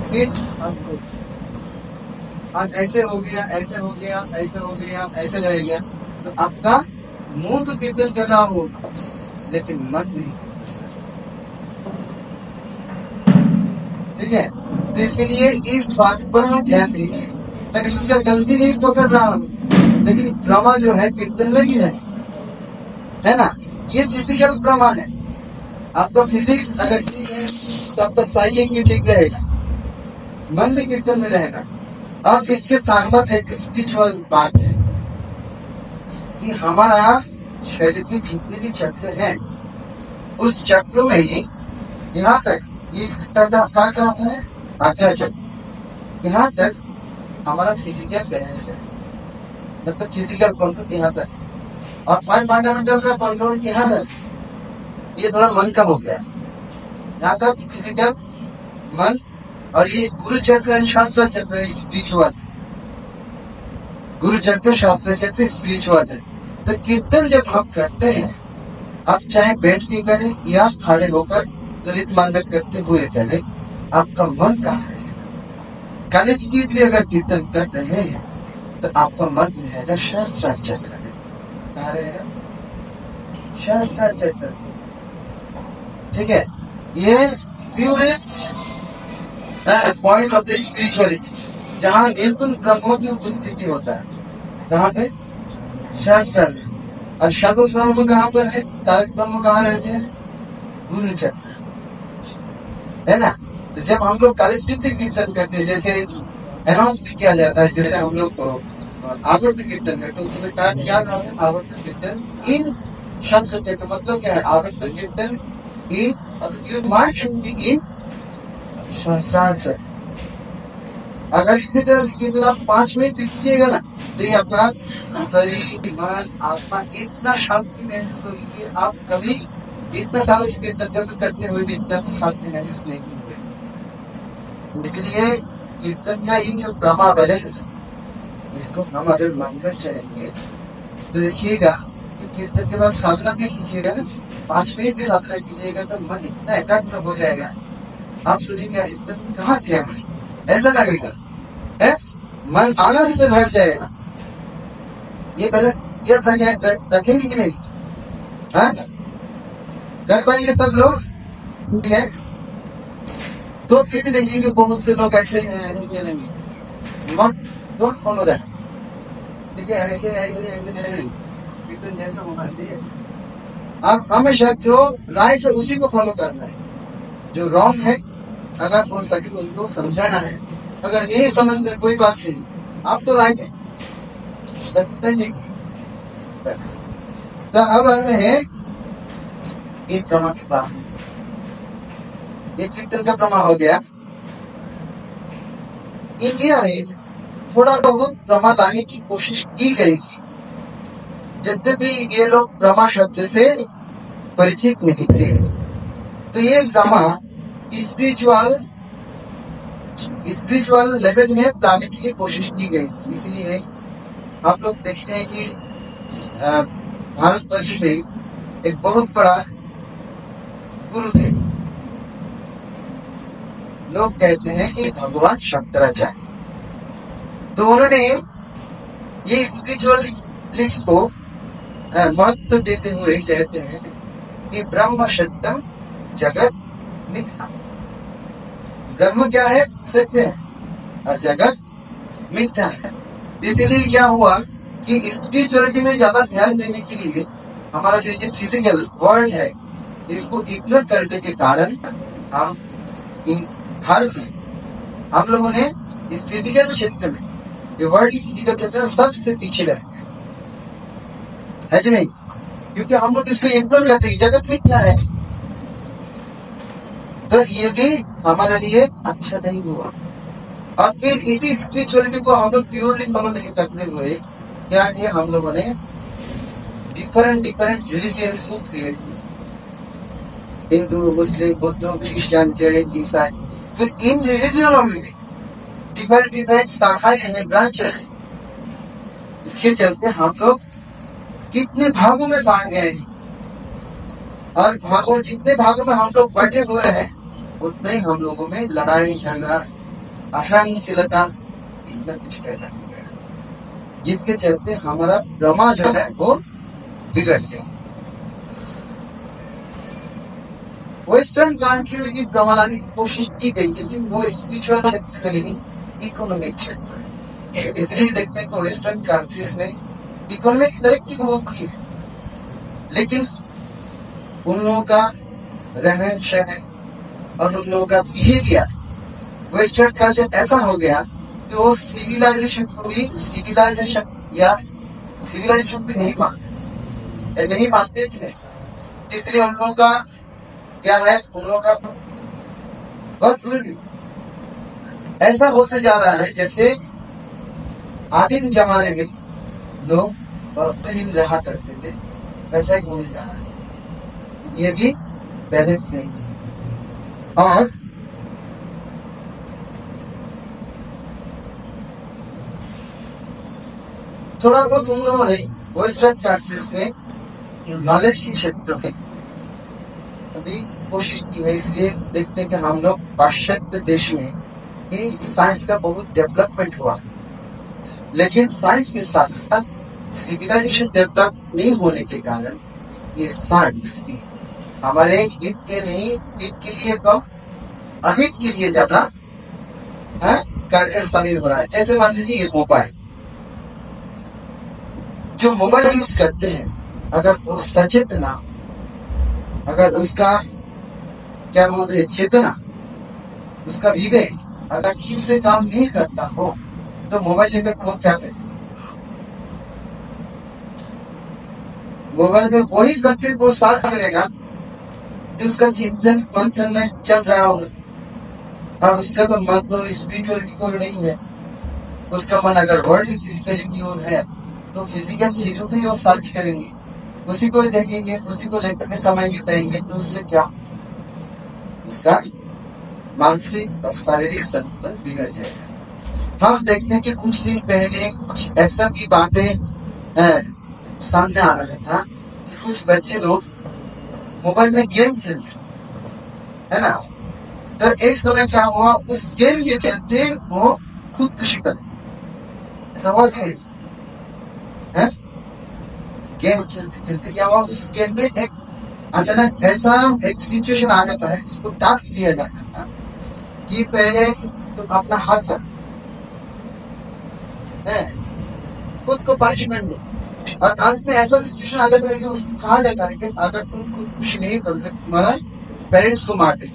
फिर आज ऐसे हो गया, ऐसे हो गया, ऐसे हो गया, ऐसे रह गया, तो आपका मुंह तो कीर्तन कर रहा होगा लेकिन मन नहीं। ठीक है, तो इसलिए इस बात पर हम ध्यान दीजिए। मैं किसी का गलती नहीं पकड़ रहा हूँ, लेकिन प्रमा जो है कीर्तन में भी है ना। ये फिजिकल प्रमा है। आपका फिजिक्स अगर ठीक है तो आपका साइकिक भी ठीक रहेगा, मन भी कीर्तन में रहेगा। अब इसके साथ साथ एक स्पिरिचुअल बात है कि हमारा शरीर में जितने भी चक्र हैं, उस चक्र में यहाँ तक ये क्या कहता है, आज्ञा चक्र, यहाँ तक हमारा फिजिकल बैलेंस है, मतलब फिजिकल कंट्रोल यहाँ तक, और 5 फंडामेंटल का कंट्रोल यहाँ तक। ये थोड़ा मन का हो गया, यहाँ तक फिजिकल मन। और ये गुरु चक्र एंड शास्त्र चक्र स्पिरिचुअल, गुरु चक्र शास्त्र चक्र स्पिरिचुअल है। तो कीर्तन जब हम करते हैं, आप चाहे बैठ के करें या खड़े होकर ललित मानक करते हुए करें, आपका मन कहाँ रहेगा। कलेक्टिवली अगर कीर्तन कर रहे हैं तो आपका मन रहेगा शास्त्र चक्र में। कहाँ रहेगा, शास्त्र चक्र। ठीक है, ये purest point of the spirituality, जहाँ निर्गुण ब्रह्म की उपस्थिति होता है। कहाँ पे, शास्त्र में। और सगुण ब्रह्म कहाँ पर है, तारक ब्रह्म कहाँ रहते हैं, गुरु चक्र, है ना। तो जब हम लोग कलेक्टिवली कीर्तन करते हैं, जैसे अनाउंस भी किया जाता है, जैसे हम लोग आवर्त कीर्तन करते हैं, उसमें क्या नाम है, आवर्त कीर्तन इन शास्त्र चक्र। मतलब क्या है, आवर्त कीर्तन इन, your mind should be in शास्त्रार्थ। अगर इसी तरह से कीर्तन आप 5 मिनट कीजिएगा ना, तो ये आपका शरीर मन आत्मा इतना शांति महसूस होगी कि आप कभी इतना सालों से कीर्तन करते हुए भी इतना शांति महसूस नहीं होगी। इसलिए कीर्तन का ये जो प्रमा बैलेंस, इसको हम अगर मानकर चलेंगे तो देखिएगा कि कीर्तन के बाद साधना क्या कीजिएगा ना, 5 मिनट भी साधना कीजिएगा तो मन इतना एकाग्र हो जाएगा, आप सोचेंगे इतना कहाँ थे हम, ऐसा लगेगा है, मन आनंद से भर जाएगा। ये बैलेंस याद रखेंगे कि नहीं, हाँ? कर पाएंगे सब लोग, ठीक है। तो फिर भी देखेंगे बहुत से लोग ऐसे हैं, ऐसे चलेंगे, डोंट फॉलो दैट, ठीक है। ऐसे ऐसे ऐसे ऐसे कीर्तन जैसा होना चाहिए। आप हमेशा जो राइट है उसी को फॉलो करना है, जो रॉन्ग है अगर हो सके तो उनको समझाना है। अगर नहीं समझते कोई बात नहीं, आप तो राइट है, बस उतना ही। बस तो अब आते हैं एक प्रमा की क्लास में। एक कीर्तन का प्रमा हो गया। इंडिया में थोड़ा बहुत प्रमा लाने की कोशिश की गई थी, यद्यपि ये लोग प्रमा शब्द से परिचित नहीं थे। तो ये प्रमा स्पिरिचुअल लेवल में लाने की कोशिश की गई थी। इसलिए हम लोग देखते हैं कि भारतवर्ष में एक बहुत बड़ा गुरु थे, लोग कहते हैं कि भगवान शंकराचार्य। तो उन्होंने ये स्पिरिचुअलिटी को महत्व देते हुए कहते हैं कि ब्रह्म सत्यम जगत मिथ्या। ब्रह्म क्या है, सत्य है, और जगत मिथ्या है। इसीलिए क्या हुआ कि स्पिरिचुअलिटी में ज्यादा ध्यान देने के लिए हमारा जो फिजिकल वर्ल्ड है इसको इग्नोर करने के कारण हम भारत में हम लोगों ने इस फिजिकल क्षेत्र में, ये वर्ल्ड फिजिकल क्षेत्र सबसे पीछे रहे है कि नहीं, क्योंकि हम लोग इसको इग्नोर करते हैं, जगत मिथ्या है। तो ये भी हमारे लिए अच्छा नहीं हुआ। और फिर इसी स्पिरिचुअलिटी को हम लोग प्योरली फॉलो नहीं करते हुए क्या किया, हम लोगों ने डिफरेंट रिलीजियंस को क्रिएट किया, हिंदू, मुस्लिम, बुद्ध, क्रिश्चियन, जैन, ईसाई। फिर इन रिलीजियनों में डिफरेंट शाखाएं हैं, ब्रांच है। इसके चलते हम लोग कितने भागों में बांट गए हैं, और भागो, जितने भागों में हम लोग बैठे हुए हैं उतने ही हम लोगों में लड़ाई झगड़ा असहनशीलता इतना कुछ पैदा हो गया, जिसके चलते हमारा रमा जो है वो बिगड़ गया। वेस्टर्न कंट्री में भी रमा लाने की कोशिश की गई, लेकिन वो स्पिरिचुअल क्षेत्र में नहीं, इकोनॉमिक क्षेत्र में। इसलिए देखते हैं कि वेस्टर्न कंट्रीज में इकोनॉमिक तरक्की बहुत की है, लेकिन उन लोगों का रहन सहन और उन लोगों का बिहेवियर वेस्टर्न कल्चर ऐसा हो गया कि वो सिविलाइजेशन को भी सिविलाइजेशन पे नहीं मानते, नहीं मानते थे। इसलिए उन लोगों का क्या है, उन लोगों का बस ऐसा होते जा रहा है जैसे आदिम जमाने में लोग बस से ही रहा करते थे, वैसा ही होने जा रहा है। ये भी बैलेंस नहीं है। और थोड़ा बहुत उन लोगों ने वेस्टर्न कंट्रीज में नॉलेज के क्षेत्र में अभी कोशिश की है। इसलिए देखते हैं कि हम लोग पाश्चात्य देश में साइंस का बहुत डेवलपमेंट हुआ, लेकिन साइंस के साथ साथ सिविलाइजेशन डेवलप नहीं होने के कारण ये साइंस भी हमारे हित के नहीं, हित के लिए कम अहित के लिए ज्यादा कारगर शामिल हो रहा है। जैसे मान लीजिए ये मोबाइल, जो मोबाइल यूज करते हैं, अगर वो सचेत ना, अगर उसका क्या बोलते हैं चेतना, उसका विवेक अगर ठीक से काम नहीं करता हो तो मोबाइल लेकर वो क्या करेगा? मोबाइल में वही कंटेंट को सर्च करेगा जो उसका चिंतन मंथन में चल रहा हो, और उसका तो मन तो स्पिरिचुअलिटी को नहीं है। उसका मन अगर वर्ल्ड फिजिकलिटी की ओर है तो फिजिकल चीजों को ही वो सर्च करेंगे, उसी को देखेंगे, उसी को लेकर के समय बिताएंगे, तो उससे क्या उसका मानसिक और शारीरिक संतुलन बिगड़ जाएगा। हम देखते हैं कि कुछ दिन पहले कुछ ऐसा भी बातें सामने आ रहा था कि कुछ बच्चे लोग मोबाइल में गेम खेलते है ना, तो एक समय क्या हुआ, उस गेम के चलते वो खुदकुशी कर, ऐसा हुआ कि गेम खेलते खेलते क्या हुआ, उस गेम में एक अचानक ऐसा एक सिचुएशन आ जाता है जिसको टास्क दिया जाता था कि पहले तुम अपना हाथ कर खुद को पनिशमेंट दो, और अंत में ऐसा सिचुएशन आ जाता है कि उसको कहा जाता है कि अगर तुम खुदकुशी नहीं करोगे तुम्हारा पेरेंट्स को मार दे,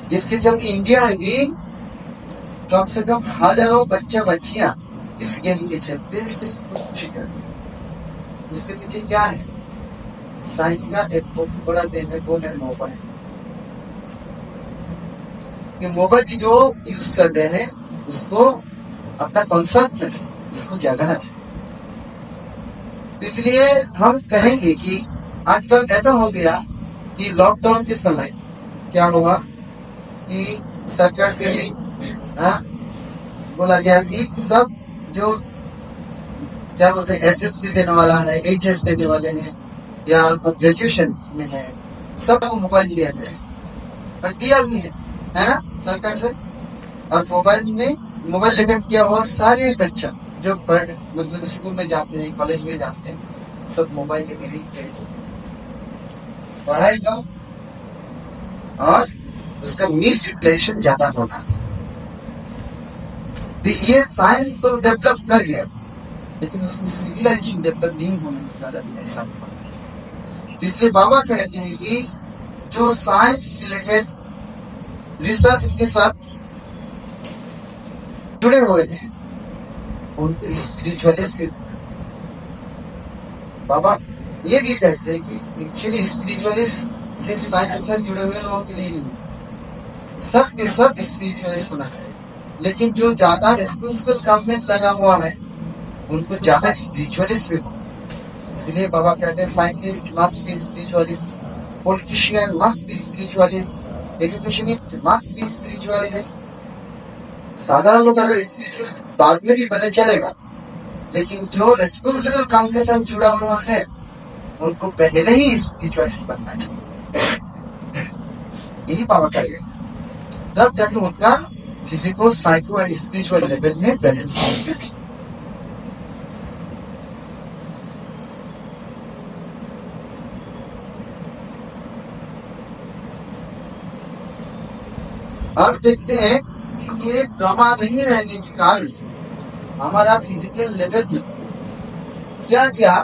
जिसके चलते इंडिया में भी कम से कम हजारों बच्चे बच्चियां इस गेम के चलते खुदकुशी करते। उसके पीछे क्या है? साइंस का एक बहुत बड़ा दिन है, वो है मोबाइल। कि मोबाइल जो यूज कर रहे हैं उसको अपना कॉन्शियसनेस उसको जगाना चाहिए। इसलिए हम कहेंगे कि आजकल ऐसा हो गया कि लॉकडाउन के समय क्या हुआ कि सरकार से भी बोला गया कि सब जो क्या बोलते हैं एसएससी देने वाला है, एचएस देने वाले हैं या ग्रेजुएशन में है, सबको मोबाइल दिया गया है और दिया भी है ना सरकार से। और मोबाइल लेकर किया हुआ सारे बच्चा जो मतलब स्कूल में जाते हैं, कॉलेज में जाते हैं, सब मोबाइल के एडिक्टेड होते हैं। पढ़ाई कम और उसका मिस यूटिलाइजेशन ज्यादा होगा। तो ये साइंस तो डेवलप कर गया, लेकिन उसमें सिविलाइजेशन डेवलप नहीं होने के कारण ऐसा हुआ। इसलिए बाबा कहते हैं कि जो साइंस रिलेटेड रिसर्च के साथ जुड़े हुए हैं उनको स्पिरिचुअलिस्ट बाबा ये भी कहते हैं कि एक्चुअली स्पिरिचुअलिस्ट सिर्फ साइंस के साथ जुड़े हुए लोगों के लिए नहीं, सब के सब स्पिरिचुअलिस्ट होना चाहिए, लेकिन जो ज्यादा रेस्पॉन्सिबल काम में लगा हुआ है उनको ज्यादा स्पिरिचुअलिस्ट भी हो। इसलिए बाबा कहते हैं scientist must be spiritualist, politician must be spiritualist, educationist must be spiritualist. साधारण लोग अगर स्पिरिचुअलिस्ट बाद में भी बने चलेगा, लेकिन जो रेस्पॉन्सिबल काम के साथ जुड़ा हुआ है उनको पहले ही इसकी चॉइस बनना चाहिए, यही पावर कर गया, तब जाके उनका physical, psycho and spiritual level में बैलेंस होगा। अब देखते हैं कि ये ड्रामा नहीं रहने के कारण हमारा फिजिकल लेवल में क्या क्या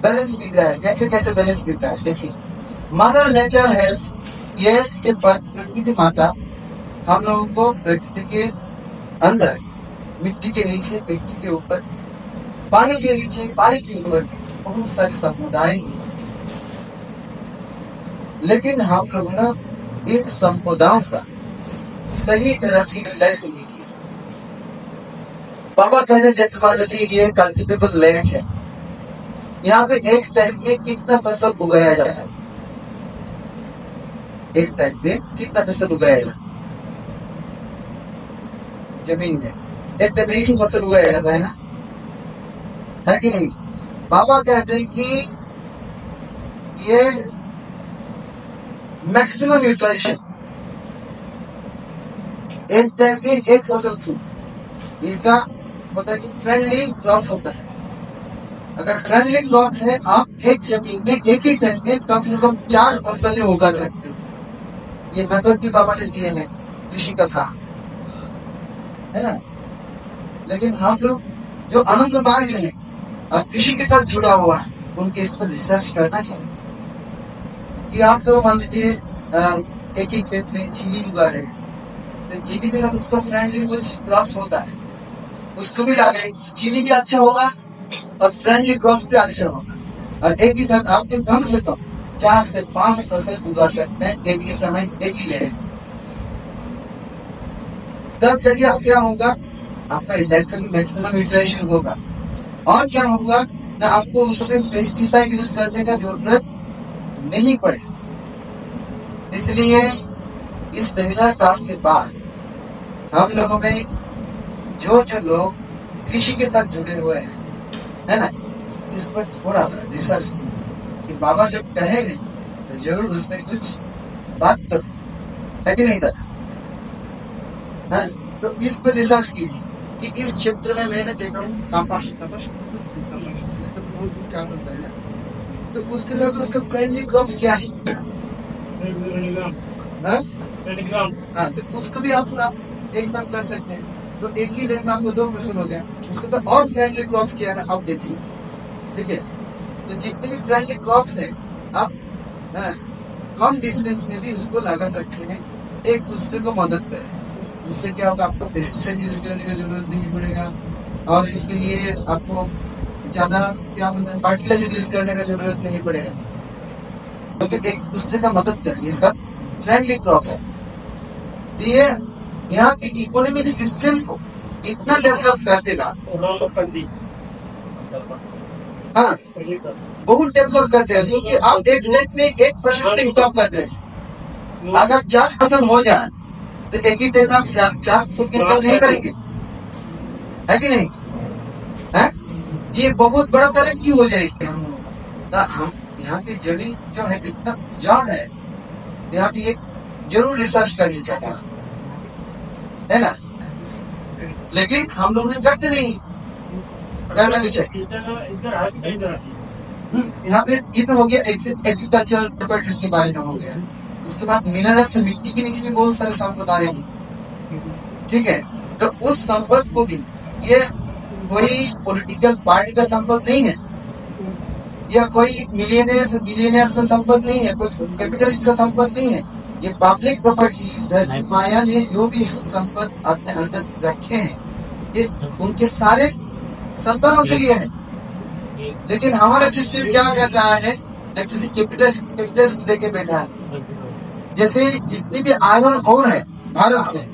बैलेंस बिगड़ रहा है, कैसे कैसे बैलेंस बिगड़ रहा है। देखिए, मदर नेचर हैज, ये प्रकृति माता हम लोगों को प्रकृति के अंदर, मिट्टी के नीचे, मिट्टी के ऊपर, पानी के नीचे, पानी के ऊपर बहुत सारी संपदाएं, लेकिन हम लोग ना इन संपदाओं का सही तरह से यूटिलाइज नहीं किया। पापा कहते हैं जैसे मान लीजिए ये कल्टिवेबल लैंड है, यहाँ पे एक टाइम में कितना फसल उगाया जाता है, एक टाइम में कितना फसल उगाया जाता है जमीन में, एक टाइम एक ही फसल उगाया जाता है ना, है कि नहीं। बाबा कहते हैं कि ये मैक्सिमम यूटिलाइजेशन, एक टाइम में एक फसल की, इसका होता है कि फ्रेंडली क्रॉप्स होता है। अगर फ्रेंडली क्रॉप्स है, आप एक जमीन में एक ही टाइम में कम से कम 4 फसलें उगा सकते हो। ये मेथड भी बाबा ने दिए हैं, कृषि का था, है ना। लेकिन हम लोग जो आनंद मार्ग में और कृषि के साथ जुड़ा हुआ है, उनके इस पर रिसर्च करना चाहिए कि आप तो मान लीजिए एक ही खेत में चीनी उगा रहे हैं, तो चीनी के साथ उसका फ्रेंडली कुछ क्रॉप्स होता है, उसको भी डालें, चीनी भी अच्छा होगा और फ्रेंडली क्रॉप्स भी अच्छा होगा, और एक ही साथ आपके कम से कम 4 से 5 फसल उगा सकते हैं एक ही समय, एक ही लेने। तब जाके आप क्या होगा, आपका इलेक्ट्रिक मैक्सिमम यूटिलाइजेशन होगा, और क्या होगा ना, आपको उसमें पेस्टिसाइड यूज करने का जरूरत नहीं पड़े। इसलिए इस सेमिनार क्लास के बाद हम लोगों में जो जो लोग कृषि के साथ जुड़े हुए हैं, है ना, इस पर थोड़ा सा रिसर्च कि बाबा जब कहेंगे तो जरूर उसमें कुछ बात तो है कि नहीं दादा, है। तो इस पर रिसर्च कीजिए कि इस क्षेत्र में मैंने देखा हूँ कपास, इसको तो क्या बोलता है, तो उसके साथ उसका फ्रेंडली क्रॉप्स क्या है, हाँ, तो उसको भी आप एक साथ कर सकते हैं। तो एक ही लैंड में आपको 2 फसल हो गया, उसके बाद और फ्रेंडली क्रॉप्स क्या है आप देखिए, ठीक है। तो जितने भी फ्रेंडली क्रॉप्स है आप कम डिस्टेंस में भी उसको लगा सकते हैं, एक दूसरे को मदद करें। उससे क्या होगा, आपको पेस्टिसाइड यूज करने की जरूरत नहीं पड़ेगा, और इसके लिए आपको ज्यादा क्या मतलब फर्टिलाइजर यूज करने का जरूरत नहीं पड़ेगा, क्योंकि एक दूसरे का मदद कर, ये सब फ्रेंडली क्रॉप्स है। तो ये यहाँ के इकोनॉमिक सिस्टम को इतना डेवलप कर देगा, हाँ, बहुत डेवलप कर देगा, क्योंकि आप एक लेक में एक फसल से इनकम कर रहे हैं। अगर 4 फसल हो जाए तो एक ही टाइम आप 4 फसल की इनकम नहीं करेंगे, है कि नहीं, है। ये बहुत बड़ा तरक्की हो जाएगी। तो हम यहाँ की जमीन जो है इतना जान है, यहाँ पे एक जरूर रिसर्च करनी चाहिए, है ना। लेकिन हम लोग ने करते नहीं, करना भी चाहिए। यहाँ पे ये तो हो गया एग्रीकल्चर प्रॉपर्टीज के बारे में हो गया। उसके बाद मिनरल्स, मिट्टी के नीचे भी बहुत सारे संपदाएं हैं, ठीक है। तो उस संपद को भी, ये कोई पॉलिटिकल पार्टी का संपद नहीं है, या कोई मिलियनियर्स का संपद नहीं है, कोई कैपिटलिस्ट का संपद नहीं है, ये पब्लिक प्रॉपर्टीज धरती माया ने जो भी संपद अपने अंदर रखे हैं, ये उनके सारे संतानों के लिए है। लेकिन हमारा सिस्टम क्या कर रहा है, किसी कैपिटलिस्ट को देके बैठा है। जैसे जितनी भी आयरन ओर है भारत में,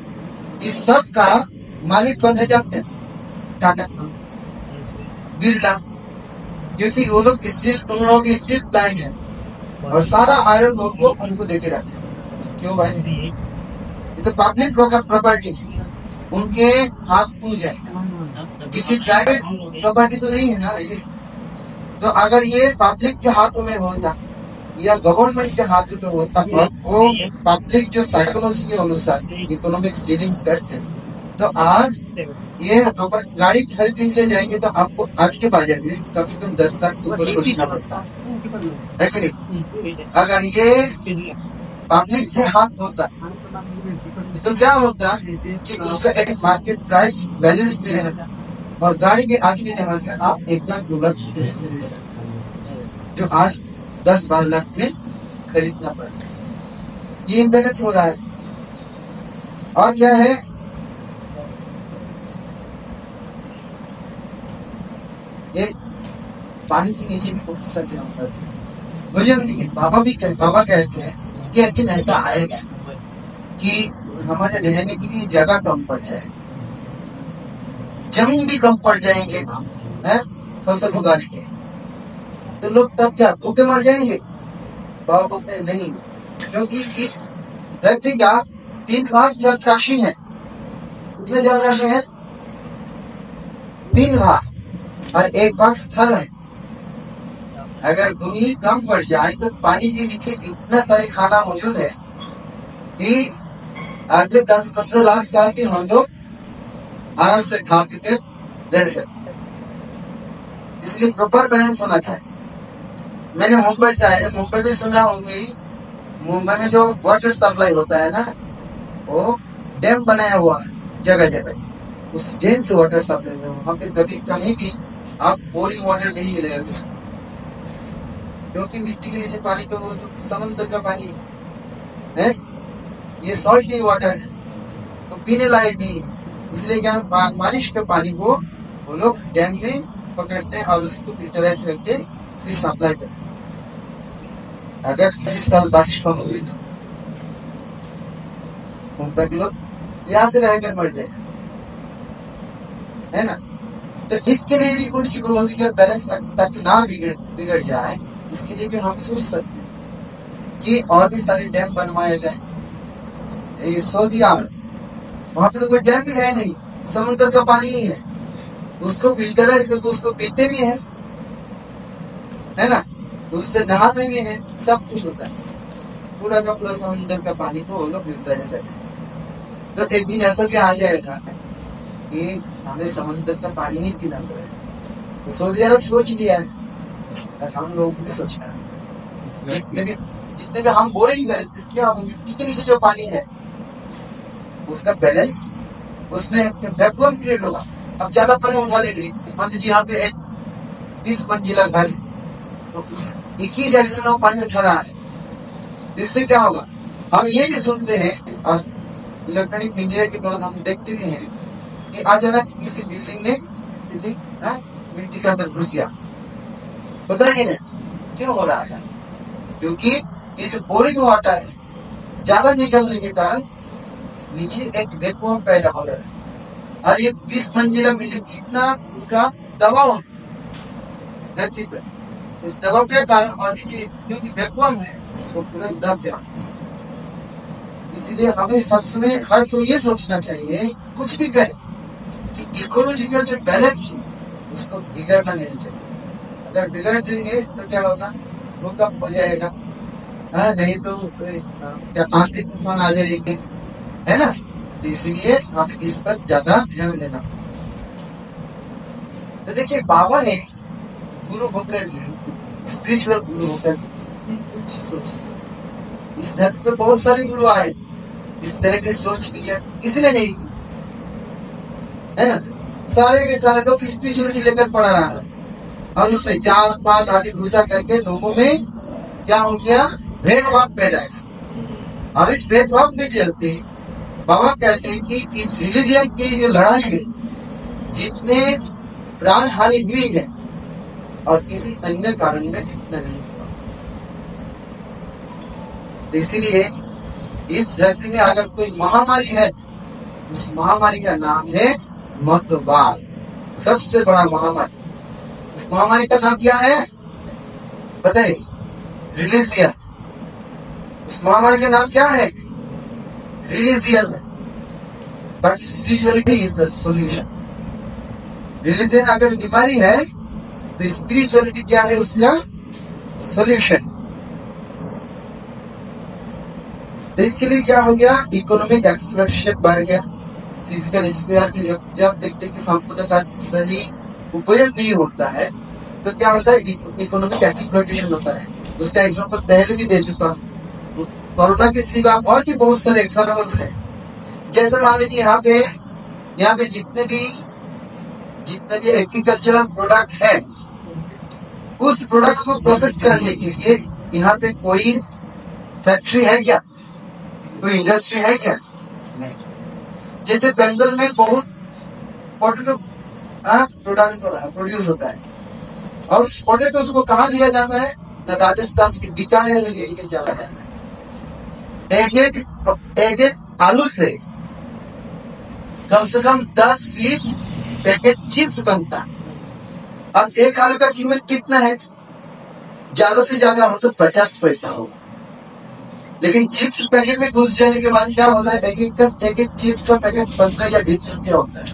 इस सब का मालिक कौन है जानते हैं? टाटा, बिरला, क्योंकि वो लोग स्टील, उन लोगों की स्टील प्लांट है, और सारा आयरन लोग को उनको देके रखे। क्यों भाई? ये तो पब्लिक प्रॉपर्टी, उनके हाथ टूट जाएगा, किसी प्राइवेट प्रॉपर्टी तो नहीं है ना ये। तो अगर ये पब्लिक के हाथों में होता या गवर्नमेंट के हाथों में होता और वो पब्लिक जो साइकोलॉजी के अनुसार इकोनॉमिक्स डीलिंग करते, तो आज ये हमारे गाड़ी खरीदने के लिए जाएंगे तो आपको आज के बाजार में कम से कम 10 लाख के ऊपर सोचना पड़ता है कि नहीं? अगर ये पब्लिक के हाथ होता तो क्या होता कि उसका एक मार्केट प्राइस बैलेंस में रहता और गाड़ी के आज के जमाने में आप 1 लाख 2 लाख ले सकते हैं, जो आज 10-12 लाख में खरीदना पड़ता है। ये इम्बैलेंस हो रहा है। और क्या है, ये पानी के नीचे भी बहुत सारे मुझे नहीं, बाबा कहते हैं कि एक दिन ऐसा आएगा कि हमारे रहने के लिए जगह कम पड़ जाए, जमीन भी कम पड़ जाएंगे हैं फसल उगाने के, तो लोग तब क्या भूखे मर जाएंगे? बाबा बोलते हैं नहीं, क्योंकि इस धरती का 3 भाग जल राशि है। कितने जल राशि है? 3 भाग और 1 भाग स्थल है। अगर भूमि कम पड़ जाए तो पानी के नीचे इतना सारे खाना मौजूद है कि अगले 10-15 लाख साल के हम लोग आराम से खा पी के रह सकते। इसलिए प्रॉपर बैलेंस होना चाहिए। मैंने मुंबई से आया, मुंबई में सुना होंगे, मुंबई में जो वाटर सप्लाई होता है ना, वो डैम बनाया हुआ है जगह जगह, उस डैम से वाटर सप्लाई है। वहां पे कभी कहीं भी आप बोरिंग वाटर नहीं मिलेगा किसी, क्योंकि मिट्टी के नीचे पानी तो वो जो समंदर का पानी है, ये सॉल्टी वाटर है, तो पीने लायक नहीं है। इसलिए क्या बारिश के पानी को वो लोग डैम में पकड़ते हैं और उसको फिल्टराइज करके फिर सप्लाई करते हैं। अगर किसी साल बारिश कम हुई तो मुंबई के लोग यहाँ से रहकर मर जाए, है ना? तो इसके लिए भी कुछ इकोलॉजिकल बैलेंस ताकि ना बिगड़ जाए, इसके लिए भी हम सोच सकते हैं कि और भी सारे डैम बनवाए जाए। सऊदी अरब, वहां पे तो कोई डैम भी है नहीं, समुद्र का पानी ही है, उसको फिल्टराइज करके उसको पीते भी है ना? उससे नहाते भी हैं, सब कुछ होता है। पूरा का पूरा समुद्र का पानी को वो लोग फिल्टराइज करें, तो एक दिन ऐसा क्या आ जाएगा कि हमें समुद्र का पानी ही पीना पड़ेगा। तो सऊदी अरब सोच लिया है और हम लोगों को भी सोचना है। जितने भी हम बोरिंग करें, क्या मिट्टी के नीचे जो पानी है उसका बैलेंस, उसमें वैक्यूम क्रिएट होगा। अब ज्यादा पानी उठा लेंगे, मान लीजिए यहाँ पे एक 20 मंजिला घर, तो उस एक ही जगह से ना पानी उठा रहा है, इससे क्या होगा? हम ये भी सुनते हैं और इलेक्ट्रॉनिक मीडिया की तरफ हम देखते भी हैं कि अचानक किसी बिल्डिंग मिट्टी के अंदर घुस गया। पता ही नहीं क्यों हो रहा है, क्योंकि ये जो बोरिंग वाटर है ज्यादा निकलने के कारण नीचे एक वैक्यूम पैदा हो रहा है। और ये 20 मंजिला बिल्डिंग, कितना उसका दबाव धरती पर, इस दबाव के कारण और नीचे क्योंकि वैक्यूम है तो पूरा दब जाए। इसलिए हमें सब समय हर समय ये सोचना चाहिए, कुछ भी करें, कि इकोलॉजिकल जो बैलेंस है उसको बिगड़ना नहीं चाहिए। अगर बिगड़ देंगे तो क्या होगा? भूकंप हो जाएगा, नहीं तो क्या आंधी तूफान आ जाएगी, है ना? तो इसलिए हमें इस पर ज्यादा ध्यान देना। तो देखिए, बाबा ने गुरु होकर स्पिरिचुअल गुरु होकर कुछ सोच, इस धरती पर बहुत सारे गुरु आए, इस तरह की सोच विचार किसी ने नहीं की, है ना? सारे के सारे लोग स्पिरिचुअलिटी लेकर पढ़ा रहा है और उसमें जात पात आदि घुसा करके लोगों में क्या हो गया? भेदभाव पैदा किया। और इस भेदभाव के चलते बाबा कहते हैं कि इस रिलीजियन की जो लड़ाई है, जितने प्राण हानि हुई है और किसी अन्य कारण में इतना नहीं हुआ। तो इसीलिए इस धरती में अगर कोई महामारी है, उस महामारी का नाम है मतवाद, सबसे बड़ा महामारी। इस महामारी का नाम क्या है बताइए? रिलीजियन। उस महामारी का नाम क्या है? Religion. But spirituality is the solution. Religion अगर बीमारी है तो स्पिरिचुअलिटी क्या है उसका सोल्यूशन। तो इसके लिए क्या हो गया, इकोनॉमिक एक्सप्लॉयटेशन बढ़ गया। फिजिकल स्फीयर की जब देखते कि संपदा का सही उपयोग नहीं होता है तो क्या होता है, इकोनॉमिक एक्सप्लॉयटेशन होता है। उसका एग्जांपल पहले भी दे चुका हूँ, कोरोना के सिवा और भी बहुत सारे एग्जांपल्स हैं। जैसे मान लीजिए यहाँ पे जितने भी एग्रीकल्चरल प्रोडक्ट है, उस प्रोडक्ट को प्रोसेस करने के लिए यहाँ पे कोई फैक्ट्री है क्या, कोई इंडस्ट्री है क्या? नहीं। जैसे बेंगल में बहुत पोटैटो प्रोडक्ट प्रोड्यूस होता है, और उस पोटैटोस को कहाँ लिया जाता है, राजस्थान के बीकानेर में लेके चला जाता है। एक आलू से कम से कम 10-20 पैकेट चिप्स बनता है। अब एक आलू का कीमत कितना है, ज्यादा से ज्यादा हो तो 50 पैसा होगा, लेकिन चिप्स पैकेट में घुस जाने के बाद क्या होता है, एक चिप्स का पैकेट 15 या 20 रुपया होता है।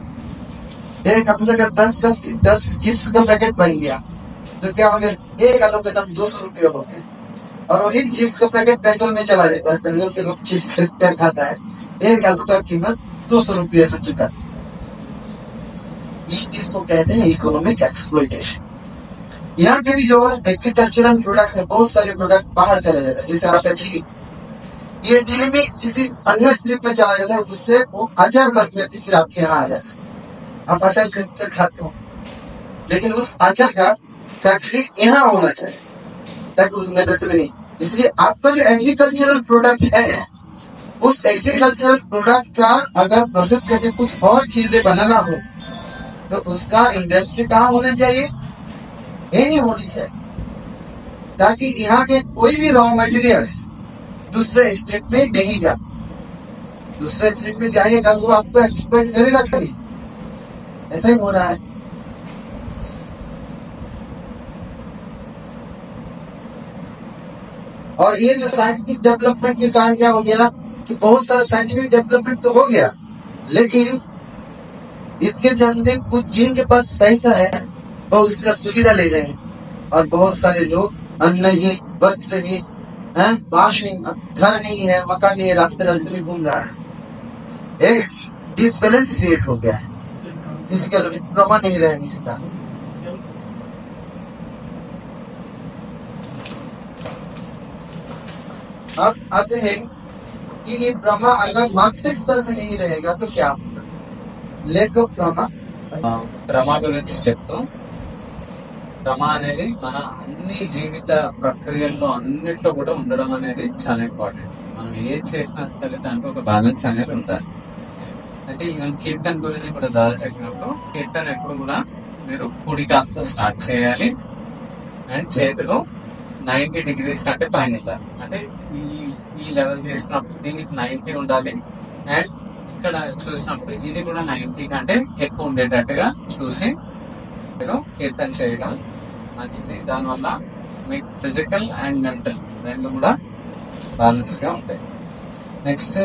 एक कम से कम 10 चिप्स का पैकेट बन गया तो क्या हो गया, एक आलू के दाम 200 रुपया हो गए। और वही चिप्स का पैकेट बेंगल में चला जाता है, बेंगल के लोग चिप्स खरीद कर खाता है, एक आलू का कीमत 200 रुपया से चुका। इसको कहते हैं इकोनॉमिक एक्सप्लॉयटेशन। यहाँ के भी जो एग्रीकल्चरल प्रोडक्ट है, बहुत सारे प्रोडक्ट बाहर चले जाते हैं। जैसे आपका चिली, ये चिली भी किसी अन्य स्टेट में चला जाता है, उससे वो अचार बन के फिर आपके यहाँ आ जाता है, आप अचार खरीद कर खाते हो। लेकिन उस अचार का फैक्ट्री यहाँ होना चाहिए ताकि उसमें दस में नहीं। इसलिए आपका जो एग्रीकल्चरल प्रोडक्ट है, उस एग्रीकल्चरल प्रोडक्ट का अगर प्रोसेस करके कुछ और चीजें बनाना हो तो उसका इंडस्ट्री कहाँ होना चाहिए, यही होनी चाहिए, ताकि यहाँ के कोई भी रॉ मटेरियल्स दूसरे स्टेट में नहीं जा। दूसरे स्टेट में जाएगा वो आपको एक्सपोर्ट करेगा कहीं, ऐसा ही हो रहा है। और ये जो साइंटिफिक डेवलपमेंट के कारण क्या हो गया कि बहुत सारा साइंटिफिक डेवलपमेंट तो हो गया, लेकिन इसके चलते कुछ जिनके पास पैसा है वो उसका सुविधा ले रहे हैं, और बहुत सारे लोग अन्न नहीं, वस्त्र नहीं, बाश नहीं, घर नहीं है, मकान नहीं है, रास्ते रास्ते में घूम रहा है। एक डिसबैलेंस क्रिएट हो गया है, फिजिकल ट्रॉमा नहीं रहने के कारण। अब आते हैं कि ये ब्रह्मा अगर मानसिक स्तर में नहीं रहेगा तो क्या होगा, लेक ऑफ ब्रह्मा। బ్రహ్మ గురించి చెప్తూ, బ్రహ్మ అనేది మన అన్ని జీవిత ప్రక్రియల్లో అన్నిట్లో కూడా ఉండడం అనేది చాలా ఇంపార్టెంట్. మనం ఏం చేసినా సరే దాంట్లో ఒక బ్యాలెన్స్ అనేది ఉండాలి. అయితే ఈ కీర్తన గురించి కూడా దాదా చెప్పినప్పుడు, కీర్తన ఎప్పుడు కూడా మీరు కుడి కాస్త స్టార్ట్ చేయాలి అండ్ చేతిలో 90 degrees కంటే పైన ఉండాలి. అంటే ఈ లెవెల్ చేసినప్పుడు దీనికి 90 ఉండాలి, అండ్ ఇక్కడ చూసినప్పుడు ఇది కూడా 90 కంటే ఎక్కువ ఉండేటట్టుగా చూసి మీరు కీర్తన చేయడం మంచిది. దానివల్ల మీకు ఫిజికల్ అండ్ మెంటల్ రెండు కూడా బ్యాలెన్స్ గా ఉంటాయి. నెక్స్ట్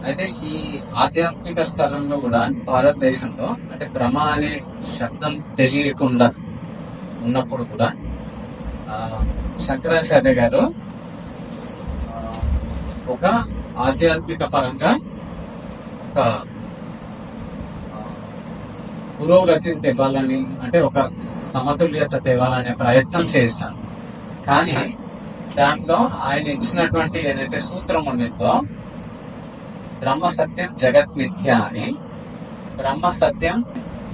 అయితే ఈ ఆధ్యాత్మిక స్థలంలో కూడా భారతదేశంలో అంటే భ్రమ అనే శబ్దం తెలియకుండా ఉన్నప్పుడు కూడా శంకరాచార్య గారు ఒక ఆధ్యాత్మిక పరంగా ఒక పురోగతిని తేవాలని, అంటే ఒక సమతుల్యత తేవాలనే ప్రయత్నం చేశాను. కానీ దాంట్లో ఆయన ఇచ్చినటువంటి ఏదైతే సూత్రం ఉండిందో, బ్రహ్మ సత్యం జగత్ మిథ్య అని, బ్రహ్మ సత్యం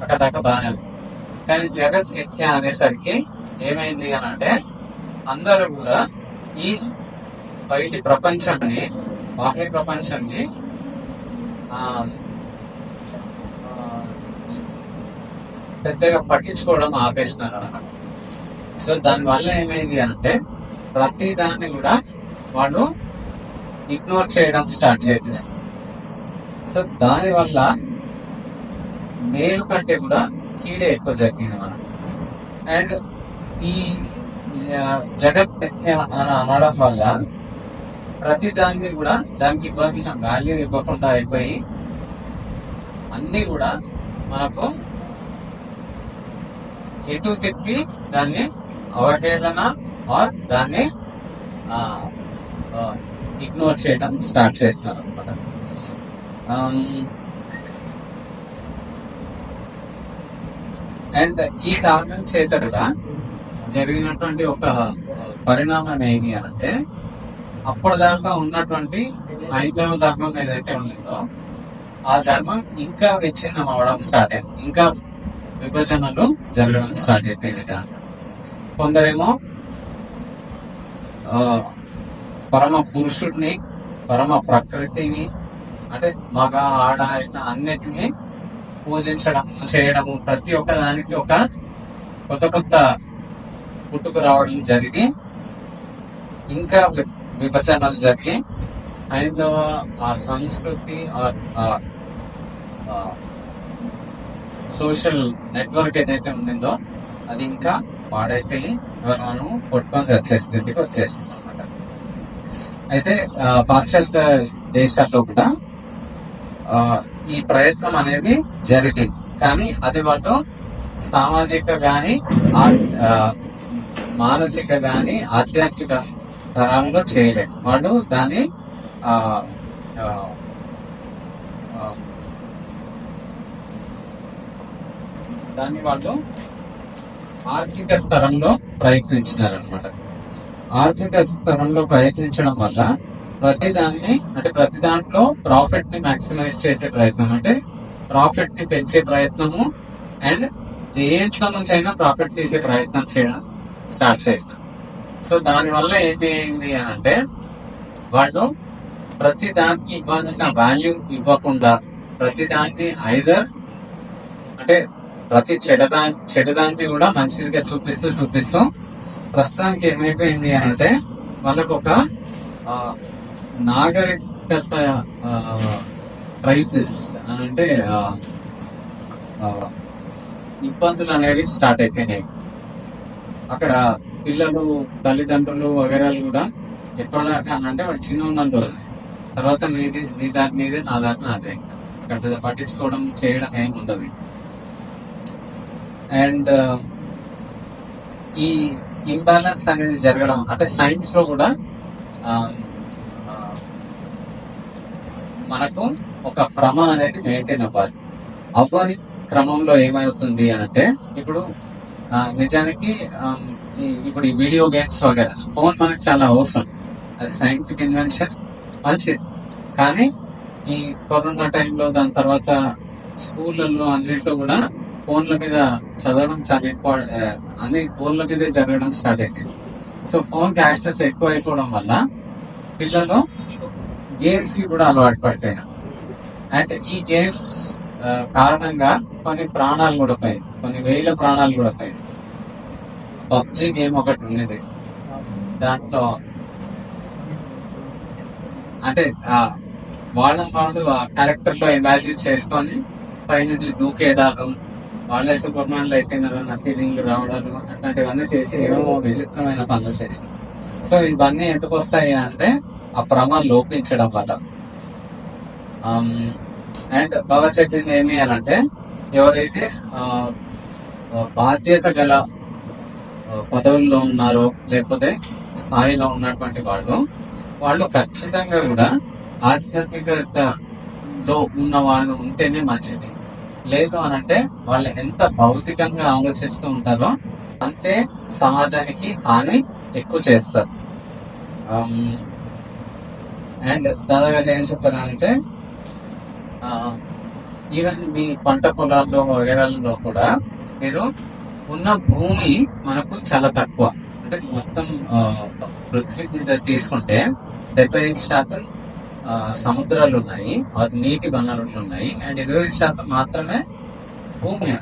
అక్కడాక బాగానే ఉంది, కానీ జగత్ మిథ్య అనేసరికి ఏమైంది అని అంటే అందరూ కూడా ఈ బయటి ప్రపంచాన్ని, బాహ్య ప్రపంచాన్ని పెద్దగా పట్టించుకోవడం ఆపేస్తున్నారు అన్నమాట. సో దానివల్ల ఏమైంది అంటే ప్రతి దాన్ని కూడా వాళ్ళు ఇగ్నోర్ చేయడం స్టార్ట్ చేసేసారు. సో దానివల్ల మేలు కంటే కూడా కీడే ఎక్కువ జరిగింది మనం. అండ్ ఈ జగత్ మిథ్య అని అనడం వల్ల ప్రతి దాన్ని కూడా దానికి ఇవ్వాల్సిన వాల్యూ ఇవ్వకుండా అయిపోయి అన్ని కూడా మనకు ఎటు తిప్పి దాన్ని అవహేళన ఆర్ దాన్ని ఇగ్నోర్ చేయడం స్టార్ట్ చేస్తున్నారు అనమాట. అండ్ ఈ కారణం చేత కూడా జరిగినటువంటి ఒక పరిణామం ఏమి అంటే, అప్పటిదాకా ఉన్నటువంటి హైందవ ధర్మం ఏదైతే ఉండిందో ఆ ధర్మం ఇంకా విచ్ఛిన్నం అవడం స్టార్ట్ అయింది, ఇంకా విభజనలు జరగడం స్టార్ట్ అయిపోయింది. దాంట్లో కొందరేమో పరమ పురుషుడిని, పరమ ప్రకృతిని, అంటే మగ ఆడ ఇట్లా అన్నిటిని పూజించడం చేయడము, ప్రతి ఒక్క దానికి ఒక కొత్త కొత్త పుట్టుకు రావడం జరిగి ఇంకా విభజనలు జరిగి హైందవ ఆ సంస్కృతి సోషల్ నెట్వర్క్ ఏదైతే ఉండిందో అది ఇంకా పాడైపోయి మనం కొట్టుకొని వచ్చే స్థితికి వచ్చేసింది అనమాట. అయితే పాశ్చాత్య దేశాల్లో కూడా ఈ ప్రయత్నం అనేది జరిగింది, కానీ అది వాళ్ళు సామాజిక గాని మానసిక గాని ఆధ్యాత్మిక తరాల్లో చేయలేదు. వాళ్ళు దాన్ని వాళ్ళు ఆర్థిక స్తరంలో ప్రయత్నించినారనమాట. ఆర్థిక స్తరంలో ప్రయత్నించడం వల్ల ప్రతి దాంట్లో ప్రాఫిట్ ని మాక్సిమైజ్ చేసే ప్రయత్నం, అంటే ప్రాఫిట్ ని పెంచే ప్రయత్నము అండ్ దేంట్లో నుంచి అయినా ప్రాఫిట్ తీసే ప్రయత్నం చేయడం స్టార్ట్ చేసినారు. సో దాని వల్ల ఏంటి అయింది అని అంటే, వాళ్ళు ప్రతి దానికి ఇవ్వాల్సిన వాల్యూ ఇవ్వకుండా ప్రతి దాన్ని ఐదర్ అంటే ప్రతి చెడుదాన్ని కూడా మంచిదిగా చూపిస్తూ ప్రస్తుతానికి ఏమైపోయింది అని అంటే, వాళ్ళకు ఒక నాగరికత క్రైసిస్ అని అంటే ఇబ్బందులు అనేవి స్టార్ట్ అయిపోయినాయి. అక్కడ పిల్లలు, తల్లిదండ్రులు వగేరాలు కూడా ఎప్పటిదాకా అని అంటే వాడు చిన్న ఉన్నందు తర్వాత నీ దాని మీదే నా దాని నాదే, అక్కడ పట్టించుకోవడం చేయడం ఏమి ఉండదు. అండ్ ఈ ఇంబ్యాలెన్స్ అనేది జరగడం అంటే సైన్స్ లో కూడా మనకు ఒక క్రమం అనేది మెయింటైన్ అవ్వని క్రమంలో ఏమవుతుంది అంటే, ఇప్పుడు నిజానికి ఇప్పుడు ఈ వీడియో గేమ్స్ వగేరా ఫోన్ మనకు చాలా అవసరం, అది సైంటిఫిక్ ఇన్వెన్షన్ మంచిది. కానీ ఈ కరోనా టైంలో దాని తర్వాత స్కూళ్ళల్లో అన్నింటిలో కూడా ఫోన్ల మీద చదవడం చాలా ఇంపార్టెంట్, అన్ని ఫోన్ల మీదే జరగడం స్టార్ట్ అయింది. సో ఫోన్ కి యాక్సెస్ ఎక్కువ అయిపోవడం వల్ల పిల్లలు గేమ్స్ కి కూడా అలవాటు పడిపోయారు. అండ్ ఈ గేమ్స్ కారణంగా కొన్ని ప్రాణాలు కూడా పోయాయి, కొన్ని వేల ప్రాణాలు కూడా పోయాయి. పబ్జి గేమ్ ఒకటి ఉన్నది, దాంట్లో అంటే వాళ్ళు ఆ క్యారెక్టర్ లో ఇమాజిన్ చేసుకొని పైనుంచి దూకేయడాలు, వాళ్ళే సూపర్ మ్యాన్ లో అయిపోయినారన్న ఫీలింగ్ రావడాలు, అట్లాంటివన్నీ చేసి ఏమో విచిత్రమైన పనులు చేసి. సో ఇవన్నీ ఎందుకు వస్తాయి అంటే ఆ ప్రమాదం లోపించడం వల్ల. అండ్ బాగా చెప్పింది ఏమి అనంటే, ఎవరైతే బాధ్యత గల పదవుల్లో ఉన్నారో లేకపోతే స్థాయిలో ఉన్నటువంటి వాళ్ళు ఖచ్చితంగా కూడా ఆధ్యాత్మికతలో ఉన్న వాళ్ళు ఉంటేనే మంచిది. లేదు అనంటే వాళ్ళు ఎంత భౌతికంగా ఆలోచిస్తూ ఉంటారో అంతే సమాజానికి హాని ఎక్కువ చేస్తారు. అండ్ దాదాపు ఏం చెప్పారంటే, ఈవెన్ మీ పంట పొలాల్లో వగేరాల్లో కూడా మీరు ఉన్న భూమి మనకు చాలా తక్కువ, అంటే మొత్తం పృథ్వీ మీద తీసుకుంటే 75% సముద్రాలు ఉన్నాయి, నీటి వనరులు ఉన్నాయి, అండ్ 20% మాత్రమే భూమి.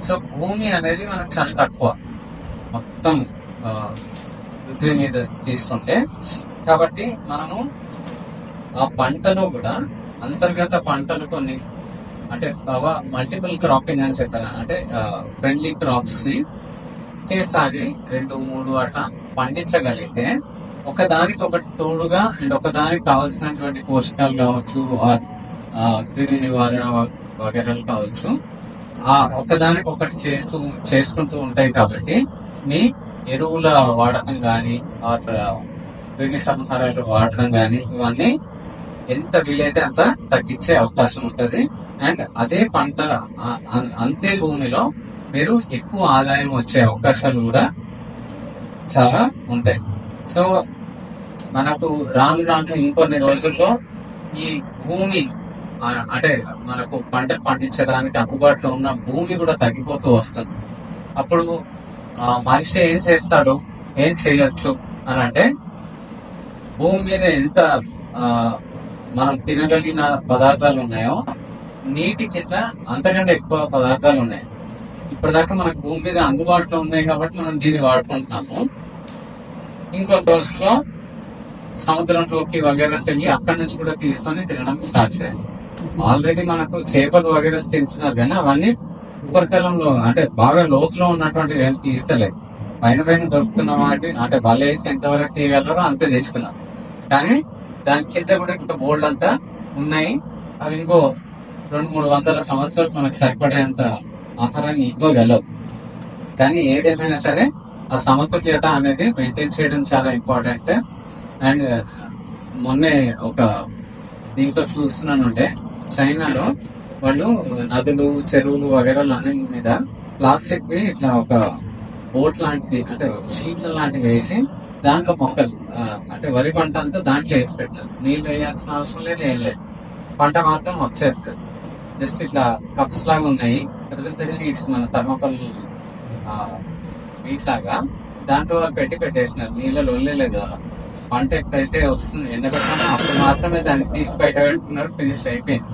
సో భూమి అనేది మనకు చాలా తక్కువ మొత్తం పృథ్వీ మీద తీసుకుంటే. కాబట్టి మనము ఆ పంటలో కూడా అంతర్గత పంటలు కొన్ని, అంటే మల్టిపుల్ క్రాపింగ్ అని చెప్పాను, అంటే ఫ్రెండ్లీ క్రాప్స్ ని ఒకేసారి 2-3 అట్లా పండించగలిగితే ఒకదానికి ఒకటి తోడుగా అండ్ ఒకదానికి కావాల్సినటువంటి పోషకాలు కావచ్చు, క్రిమి నివారణ వగేరాలు కావచ్చు, ఆ ఒకదానికి ఒకటి చేసుకుంటూ ఉంటాయి కాబట్టి మీ ఎరువుల వాడకం కానీ క్రిమి సంహారాలు వాడడం కానీ ఇవన్నీ ఎంత వీలైతే అంత తగ్గించే అవకాశం ఉంటుంది. అండ్ అదే పంట అంతే భూమిలో మీరు ఎక్కువ ఆదాయం వచ్చే అవకాశాలు కూడా చాలా ఉంటాయి. సో మనకు రాను రాను ఇంకొన్ని రోజుల్లో ఈ భూమి అంటే మనకు పంటలు పండించడానికి అందుబాటులో ఉన్న భూమి కూడా తగ్గిపోతూ వస్తుంది. అప్పుడు మనిషి ఏం చేస్తాడు, ఏం చేయొచ్చు అని అంటే, భూమి మీద ఎంత మనం తినగలిగిన పదార్థాలు ఉన్నాయో నీటి కింద అంతకంటే ఎక్కువ పదార్థాలు ఉన్నాయి. ఇప్పటిదాకా మనకు భూమి మీద అందుబాటులో ఉన్నాయి కాబట్టి మనం దీన్ని వాడుకుంటున్నాము. ఇంకొన్ని రోజుల్లో సముద్రంలోకి వగేరా వెళ్ళి అక్కడి నుంచి కూడా తీసుకొని తినడం స్టార్ట్ చేస్తాం. ఆల్రెడీ మనకు చేపలు వగేరా తింటున్నారు కానీ అవన్నీ ఉపరితలంలో అంటే బాగా లోతులో ఉన్నటువంటి వేలు తీస్తలేదు. పైన దొరుకుతున్న వాటి అంటే వల వేసి ఎంతవరకు తీయగలరో అంతే తీస్తున్నారు. కానీ దాని కింద కూడా ఇంకా బోల్డ్ అంతా ఉన్నాయి. అవి ఇంకో 200-300 సంవత్సరాలు మనకు సరిపడేంత ఆహారాన్ని ఇవ్వగలవు. కానీ ఏదేమైనా సరే ఆ సమతుల్యత అనేది మెయింటైన్ చేయడం చాలా ఇంపార్టెంట్. అండ్ మొన్నే ఒక దీంట్లో చూస్తున్నానంటే, చైనాలో వాళ్ళు నదులు, చెరువులు వగేరాలు అన్నింటి మీద ప్లాస్టిక్ వి ఇట్లా ఒక బోట్ లాంటిది అంటే షీట్ల లాంటివి వేసి దాంట్లో మొక్కలు అంటే వరి పంట అంతా దాంట్లో వేసి పెట్టారు. నీళ్ళు వేయాల్సిన అవసరం లేదు, ఏం లేదు, పంట మాత్రం వచ్చేస్తుంది. జస్ట్ ఇట్లా కప్స్ లాగా ఉన్నాయి, పెద్ద పెద్ద షీట్స్ మన థర్మోకోల్ వీటిలాగా దాంట్లో వాళ్ళు పెట్టేసినారు. నీళ్ళలో వదిలేదు అలా. పంట ఎప్పుడైతే వస్తుంది ఎండబెట్టామో అప్పుడు మాత్రమే దాన్ని తీసి బయట పెట్టుకున్నారు. ఫినిష్ అయిపోయింది.